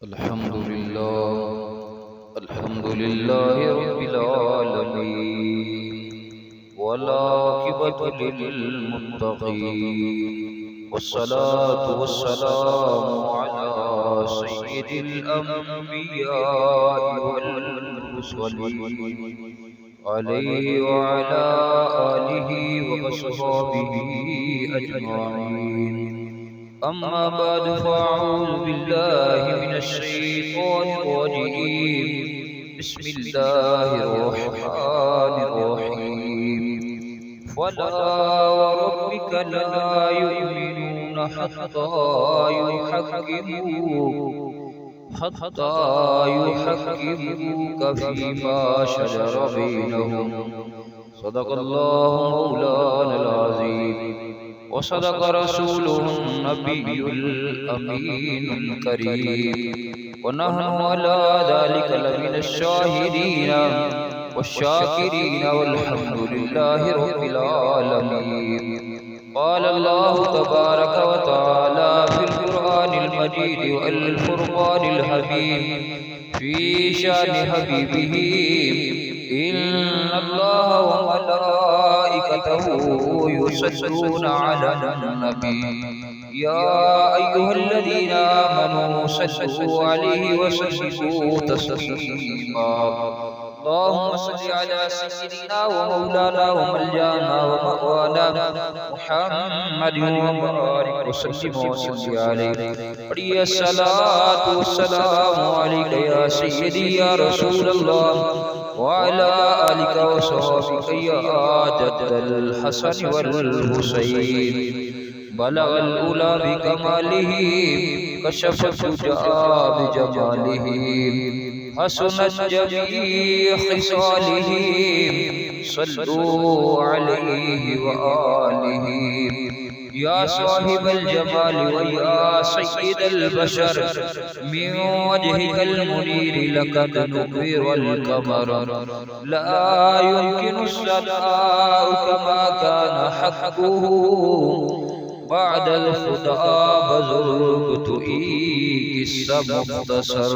الحمد لله رب العالمين، والعاقبة للمتقين، والصلاة والسلام على سيد الأنبياء والمرسلين، عليه وعلى آله وأصحابه أجمعين. أما بعد، فأعوذ بالله من الشيطان الرجيم. بسم الله الرحمن الرحيم. فلا وربك لا يؤمنون حتى يحكموك فيما شجر بينهم. صدق الله مولانا العظيم، وصدق رسوله النبي الأمين الكريم، ونحن على ذلك لمن الشاهدين والشاكرين، والحمد لله رب العالمين. قال الله تبارك وتعالى في القرآن المجيد والفرقان الحميد في شأن حبيبه: إن الله وملائكته يصلون على النبي، يا أيها الذين آمنوا صلوا عليه وسلموا تسليما. اللهم صل على سيدنا ومولانا وملجانا ومأوانا محمد وبارك وسلم عليه. پڑھیے الصلاة والسلام عليك يا سيدي يا رسول الله، وعلى آلك وصحبك يا جد الحسن والحسين. بلغ الأولى بكماله، كشف الدجى بجماله، حسنت جميع خصاله. صلوا عليه وآله. يا صاحب الجمال ويا سيد البشر، من وجهك المنير لقد نكر القمر، لا يمكن الصلاة كما كان حقه. بعد الخطأ بزرقت إيك السمختصر.